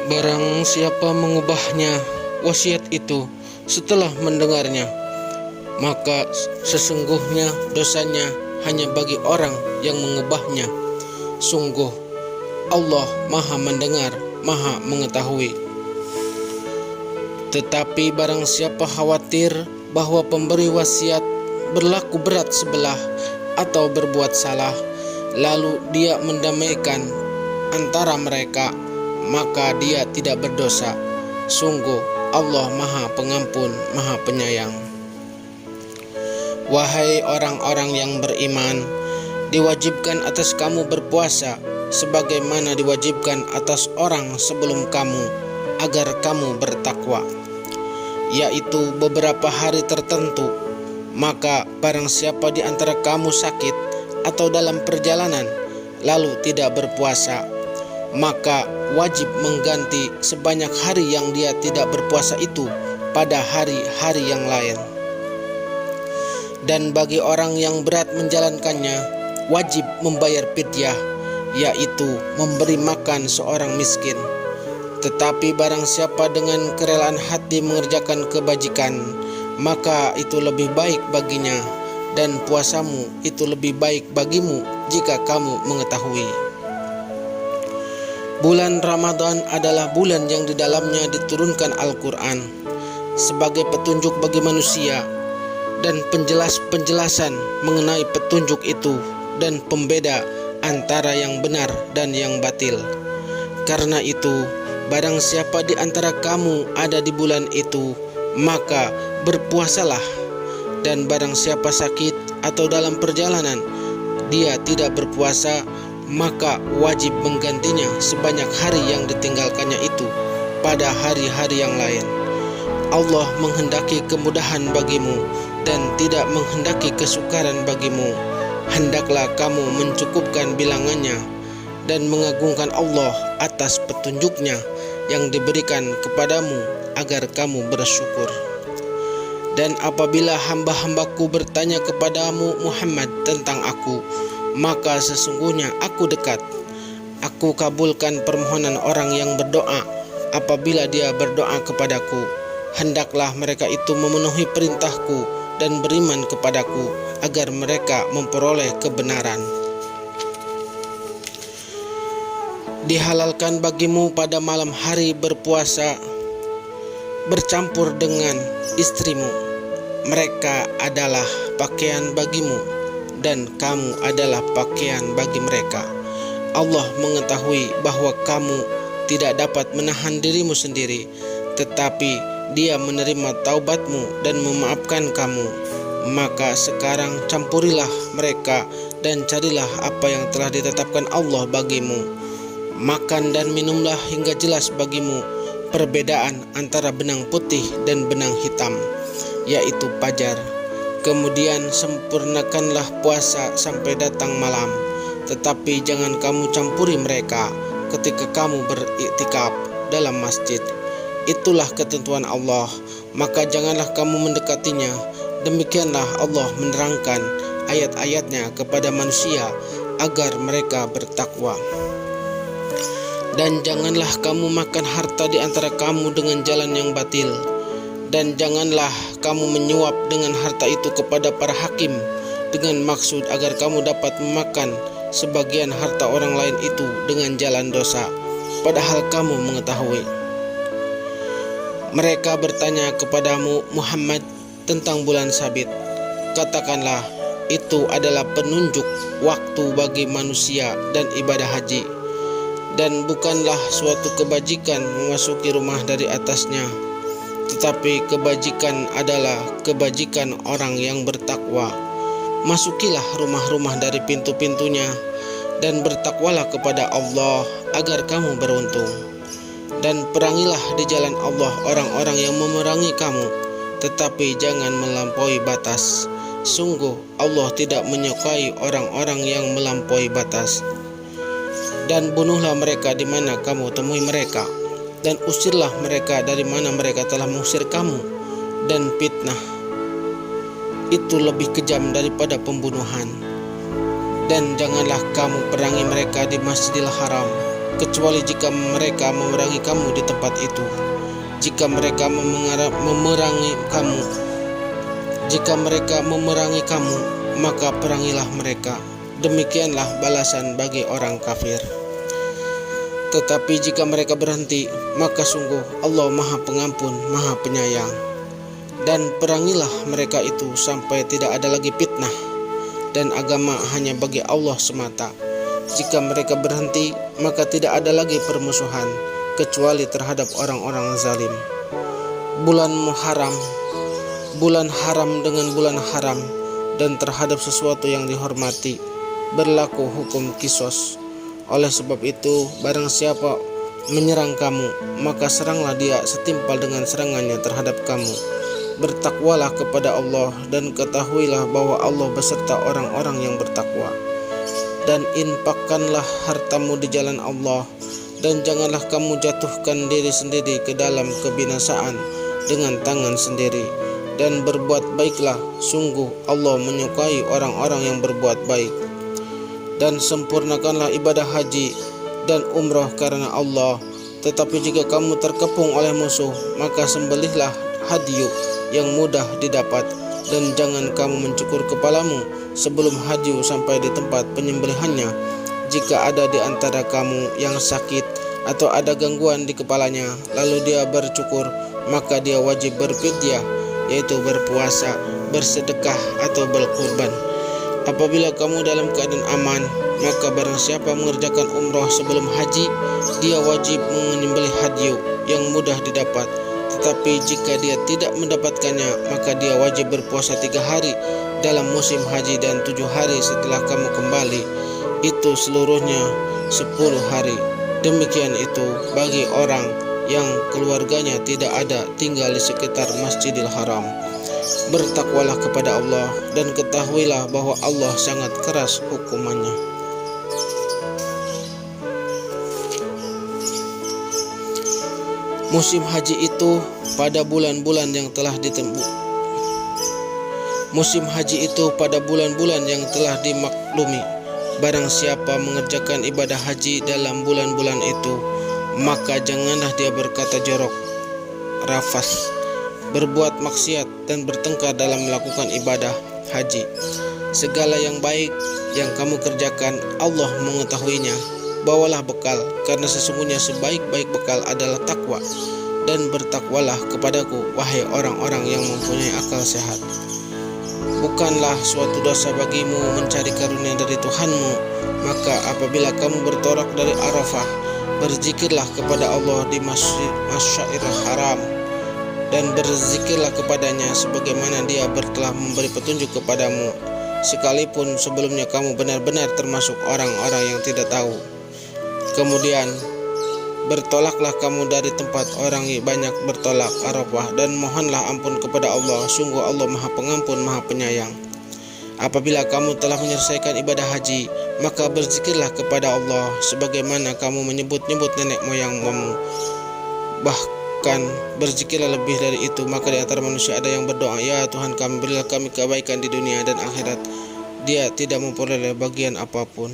Barang siapa mengubahnya wasiat itu setelah mendengarnya, maka sesungguhnya dosanya hanya bagi orang yang mengubahnya. Sungguh Allah Maha Mendengar, Maha Mengetahui. Tetapi barang siapa khawatir bahwa pemberi wasiat berlaku berat sebelah atau berbuat salah, lalu dia mendamaikan antara mereka, maka dia tidak berdosa. Sungguh Allah Maha Pengampun, Maha Penyayang. Wahai orang-orang yang beriman, diwajibkan atas kamu berpuasa sebagaimana diwajibkan atas orang sebelum kamu, agar kamu bertakwa, yaitu beberapa hari tertentu. Maka barang siapa di antara kamu sakit atau dalam perjalanan lalu tidak berpuasa, maka wajib mengganti sebanyak hari yang dia tidak berpuasa itu pada hari-hari yang lain. Dan bagi orang yang berat menjalankannya, wajib membayar fidyah, yaitu memberi makan seorang miskin. Tetapi barang siapa dengan kerelaan hati mengerjakan kebajikan, maka itu lebih baik baginya, dan puasamu itu lebih baik bagimu jika kamu mengetahui. Bulan Ramadan adalah bulan yang di dalamnya diturunkan Al-Quran sebagai petunjuk bagi manusia dan penjelasan mengenai petunjuk itu dan pembeda antara yang benar dan yang batil. Karena itu, barang siapa di antara kamu ada di bulan itu, maka berpuasalah. Dan barang siapa sakit atau dalam perjalanan dia tidak berpuasa, maka wajib menggantinya sebanyak hari yang ditinggalkannya itu pada hari-hari yang lain. Allah menghendaki kemudahan bagimu dan tidak menghendaki kesukaran bagimu. Hendaklah kamu mencukupkan bilangannya dan mengagungkan Allah atas petunjuknya yang diberikan kepadamu agar kamu bersyukur. Dan apabila hamba-hambaku bertanya kepadamu Muhammad tentang aku, maka sesungguhnya aku dekat. Aku kabulkan permohonan orang yang berdoa apabila dia berdoa kepadaku. Hendaklah mereka itu memenuhi perintahku dan beriman kepadaku agar mereka memperoleh kebenaran. Dihalalkan bagimu pada malam hari berpuasa bercampur dengan istrimu. Mereka adalah pakaian bagimu dan kamu adalah pakaian bagi mereka. Allah mengetahui bahwa kamu tidak dapat menahan dirimu sendiri, tetapi Dia menerima taubatmu dan memaafkan kamu. Maka sekarang campurilah mereka dan carilah apa yang telah ditetapkan Allah bagimu. Makan dan minumlah hingga jelas bagimu perbedaan antara benang putih dan benang hitam, yaitu fajar. Kemudian sempurnakanlah puasa sampai datang malam. Tetapi jangan kamu campuri mereka ketika kamu beriktikaf dalam masjid. Itulah ketentuan Allah, maka janganlah kamu mendekatinya. Demikianlah Allah menerangkan ayat-ayatnya kepada manusia agar mereka bertakwa. Dan janganlah kamu makan harta di antara kamu dengan jalan yang batil. Dan janganlah kamu menyuap dengan harta itu kepada para hakim dengan maksud agar kamu dapat memakan sebagian harta orang lain itu dengan jalan dosa, padahal kamu mengetahui. Mereka bertanya kepadamu Muhammad tentang bulan sabit. Katakanlah, itu adalah penunjuk waktu bagi manusia dan ibadah haji, dan bukanlah suatu kebajikan memasuki rumah dari atasnya, tetapi kebajikan adalah kebajikan orang yang bertakwa. Masukilah rumah-rumah dari pintu-pintunya dan bertakwalah kepada Allah agar kamu beruntung. Dan perangilah di jalan Allah orang-orang yang memerangi kamu, tetapi jangan melampaui batas. Sungguh Allah tidak menyukai orang-orang yang melampaui batas. Dan bunuhlah mereka di mana kamu temui mereka, dan usirlah mereka dari mana mereka telah mengusir kamu. Dan fitnah itu lebih kejam daripada pembunuhan. Dan janganlah kamu perangi mereka di Masjidil Haram, kecuali jika mereka memerangi kamu di tempat itu. Jika mereka memerangi kamu, maka perangilah mereka. Demikianlah balasan bagi orang kafir. Tetapi jika mereka berhenti, maka sungguh Allah Maha Pengampun, Maha Penyayang. Dan perangilah mereka itu sampai tidak ada lagi fitnah, dan agama hanya bagi Allah semata. Jika mereka berhenti, maka tidak ada lagi permusuhan, kecuali terhadap orang-orang zalim. Bulan haram dengan bulan haram, dan terhadap sesuatu yang dihormati berlaku hukum kisos. Oleh sebab itu, barang siapa menyerang kamu, maka seranglah dia setimpal dengan serangannya terhadap kamu. Bertakwalah kepada Allah, dan ketahuilah bahwa Allah beserta orang-orang yang bertakwa. Dan infakkanlah hartamu di jalan Allah, dan janganlah kamu jatuhkan diri sendiri ke dalam kebinasaan dengan tangan sendiri. Dan berbuat baiklah, sungguh Allah menyukai orang-orang yang berbuat baik. Dan sempurnakanlah ibadah haji dan umrah karena Allah. Tetapi jika kamu terkepung oleh musuh, maka sembelihlah hadyu yang mudah didapat, dan jangan kamu mencukur kepalamu sebelum hadyu sampai di tempat penyembelihannya. Jika ada di antara kamu yang sakit atau ada gangguan di kepalanya, lalu dia bercukur, maka dia wajib berfidyah, yaitu berpuasa, bersedekah atau berkurban. Apabila kamu dalam keadaan aman, maka barang siapa mengerjakan umrah sebelum haji, dia wajib menyembelih hadyu yang mudah didapat. Tetapi jika dia tidak mendapatkannya, maka dia wajib berpuasa 3 hari dalam musim haji dan 7 hari setelah kamu kembali, itu seluruhnya 10 hari. Demikian itu bagi orang yang keluarganya tidak ada tinggal di sekitar Masjidil Haram. Bertakwalah kepada Allah, dan ketahuilah bahwa Allah sangat keras hukumannya. Musim haji itu pada bulan-bulan yang telah dimaklumi. Barang siapa mengerjakan ibadah haji dalam bulan-bulan itu, maka janganlah dia berkata jorok, rafas, berbuat maksiat, dan bertengkar dalam melakukan ibadah haji. Segala yang baik yang kamu kerjakan, Allah mengetahuinya. Bawalah bekal, karena sesungguhnya sebaik-baik bekal adalah takwa. Dan bertakwalah kepadaku, wahai orang-orang yang mempunyai akal sehat. Bukanlah suatu dosa bagimu mencari karunia dari Tuhanmu. Maka apabila kamu bertolak dari Arafah, berzikirlah kepada Allah di Masyairul Haram, dan berzikirlah kepadanya sebagaimana dia telah memberi petunjuk kepadamu, sekalipun sebelumnya kamu benar-benar termasuk orang-orang yang tidak tahu. Kemudian bertolaklah kamu dari tempat orang yang banyak bertolak Arafah, dan mohonlah ampun kepada Allah. Sungguh Allah Maha Pengampun, Maha Penyayang. Apabila kamu telah menyelesaikan ibadah haji, maka berzikirlah kepada Allah sebagaimana kamu menyebut-nyebut nenek moyangmu. Bahkan berzikirlah lebih dari itu. Maka di antara manusia ada yang berdoa, ya Tuhan kami, berilah kami kebaikan di dunia dan akhirat. Dia tidak memperoleh bagian apapun.